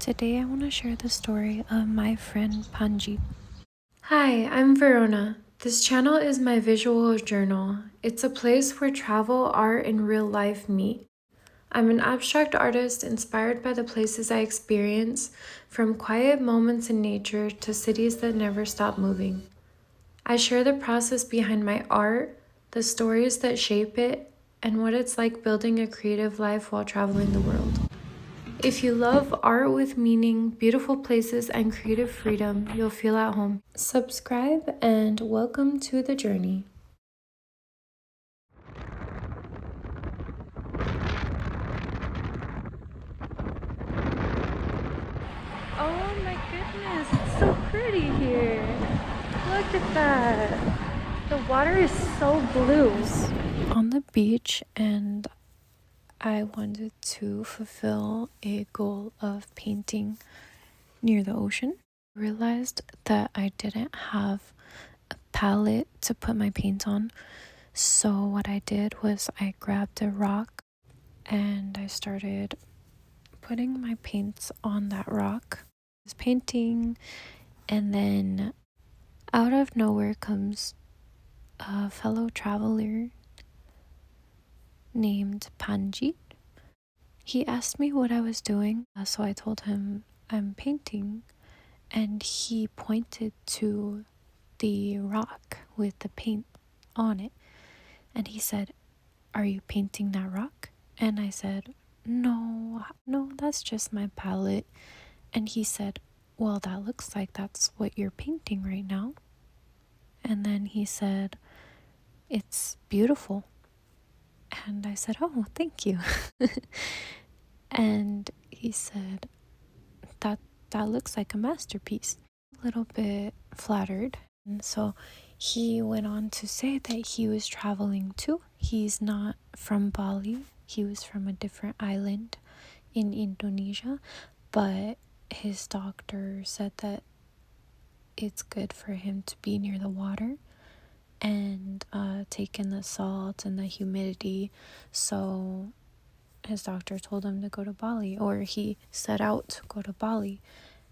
Today I want to share the story of my friend Pandji. Hi, I'm Verona. This channel is my visual journal. It's a place where travel, art, and real life meet. I'm an abstract artist inspired by the places I experience, from quiet moments in nature to cities that never stop moving. I share the process behind my art, the stories that shape it, and what it's like building a creative life while traveling the world. If you love art with meaning, beautiful places, and creative freedom, you'll feel at home. Subscribe and welcome to the journey. Oh my goodness, it's so pretty here. Look at that. The water is so blue. On the beach, and I wanted to fulfill a goal of painting near the ocean. I realized that I didn't have a palette to put my paint on. So what I did was I grabbed a rock and I started putting my paints on that rock. I was painting, and then out of nowhere comes a fellow traveler named Pandji. He asked me what I was doing, so I told him I'm painting, and he pointed to the rock with the paint on it, and he said, "Are you painting that rock?" And I said, no, that's just my palette. And he said, well, that looks like that's what you're painting right now. And then he said, it's beautiful. And I said, oh, thank you. And he said, that looks like a masterpiece. A little bit flattered. And so he went on to say that he was traveling too. He's not from Bali. He was from a different island in Indonesia, but his doctor said that it's good for him to be near the water and take in the salt and the humidity. So his doctor told him to go to Bali, or he set out to go to Bali.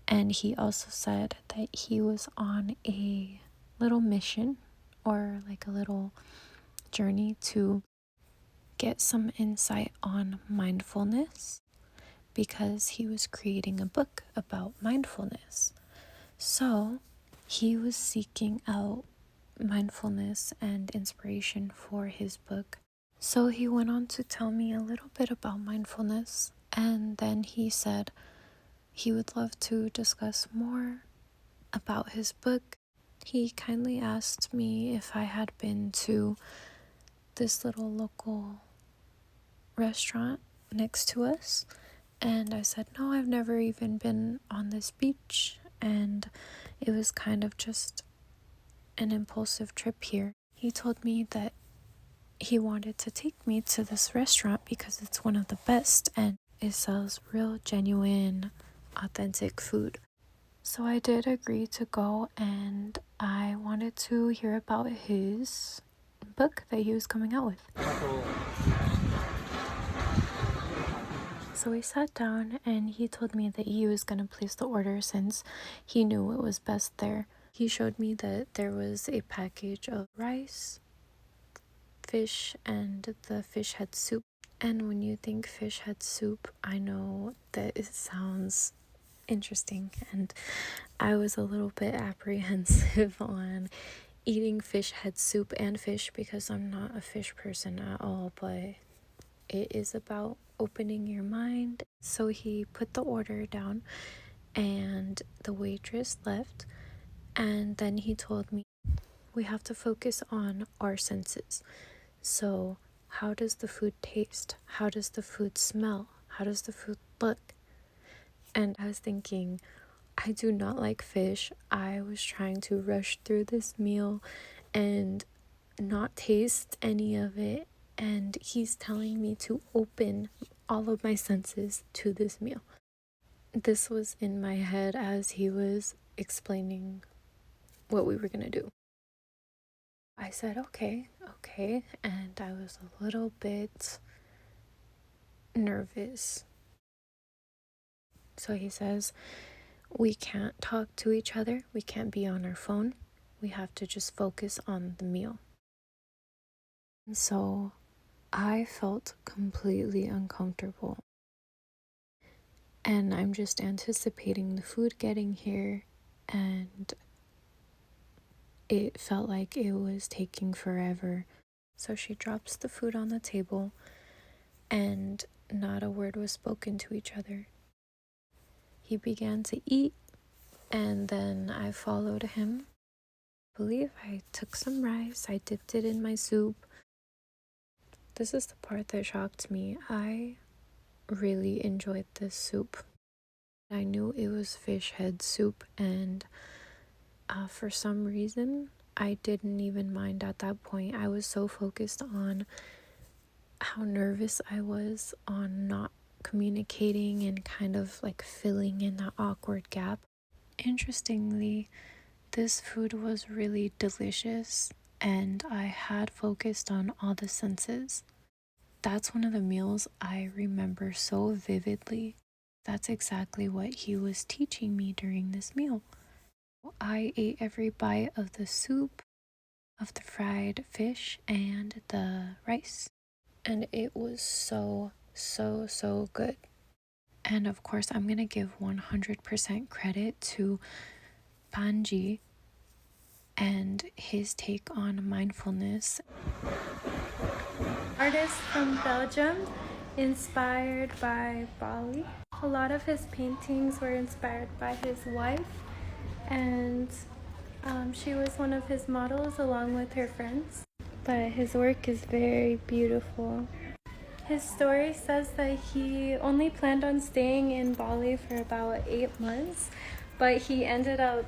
And he also said that he was on a little mission, or like a little journey, to get some insight on mindfulness, because he was creating a book about mindfulness. So he was seeking out mindfulness and inspiration for his book. So he went on to tell me a little bit about mindfulness, and then he said he would love to discuss more about his book. He kindly asked me if I had been to this little local restaurant next to us, and I said, no, I've never even been on this beach, and it was kind of just an impulsive trip here. He told me that he wanted to take me to this restaurant because it's one of the best and it sells real, genuine, authentic food. So I did agree to go, and I wanted to hear about his book that he was coming out with. So we sat down, and he told me that he was going to place the order since he knew it was best there. He showed me that there was a package of rice, fish, and the fish head soup. And when you think fish head soup, I know that it sounds interesting, and I was a little bit apprehensive on eating fish head soup and fish because I'm not a fish person at all, but it is about opening your mind. So he put the order down, and the waitress left, and then he told me we have to focus on our senses. So how does the food taste? How does the food smell? How does the food look? And I was thinking, I do not like fish. I was trying to rush through this meal and not taste any of it, and he's telling me to open all of my senses to this meal. This was in my head as he was explaining what we were gonna do. I said, okay, and I was a little bit nervous. So he says, we can't talk to each other. We can't be on our phone. We have to just focus on the meal. And so I felt completely uncomfortable. And I'm just anticipating the food getting here, and it felt like it was taking forever. So she drops the food on the table, and not a word was spoken to each other. He began to eat, and then I followed him. I believe I took some rice, I dipped it in my soup. This is the part that shocked me. I really enjoyed this soup. I knew it was fish head soup, and for some reason, I didn't even mind at that point. I was so focused on how nervous I was on not communicating and kind of like filling in that awkward gap. Interestingly, this food was really delicious, and I had focused on all the senses. That's one of the meals I remember so vividly. That's exactly what he was teaching me during this meal. I ate every bite of the soup, of the fried fish, and the rice. And it was so, so, so good. And of course, I'm going to give 100% credit to Pandji and his take on mindfulness. Artist from Belgium, inspired by Bali. A lot of his paintings were inspired by his wife, and she was one of his models along with her friends. But his work is very beautiful. His story says that he only planned on staying in Bali for about 8 months, but he ended up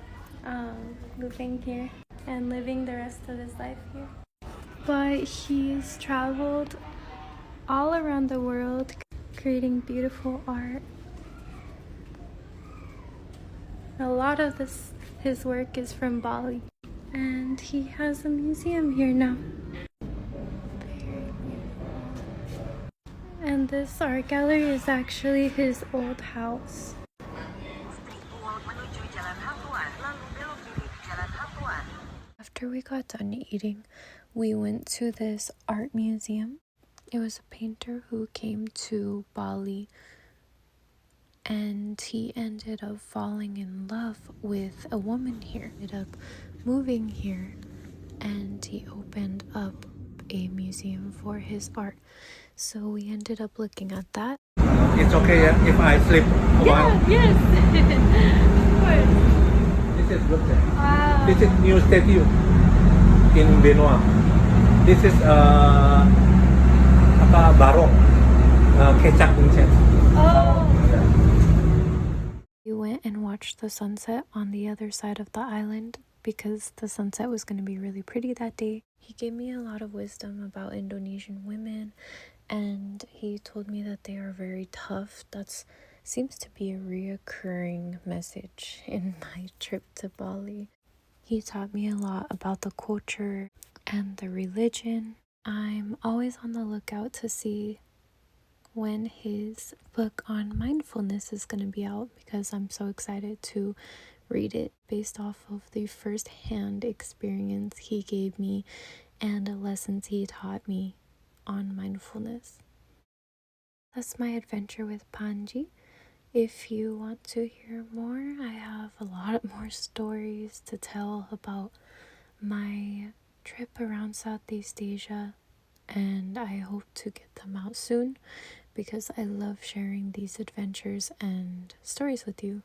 moving here and living the rest of his life here. But he's traveled all around the world creating beautiful art. A lot of his work is from Bali, and he has a museum here now. Very beautiful. And this art gallery is actually his old house. After we got done eating, we went to this art museum. It was a painter who came to Bali, and he ended up falling in love with a woman here. Ended up moving here, and he opened up a museum for his art. So we ended up looking at that. It's okay if I sleep a while? Yes. Of course. This is good. Wow. This is new statue in Benoit. This is barong, kecap incen. Oh. We went and watched the sunset on the other side of the island because the sunset was going to be really pretty that day. He gave me a lot of wisdom about Indonesian women, and he told me that they are very tough. That seems to be a reoccurring message in my trip to Bali. He taught me a lot about the culture and the religion. I'm always on the lookout to see when his book on mindfulness is going to be out, because I'm so excited to read it based off of the first-hand experience he gave me and the lessons he taught me on mindfulness. That's my adventure with Pandji. If you want to hear more, I have a lot more stories to tell about my trip around Southeast Asia, and I hope to get them out soon because I love sharing these adventures and stories with you.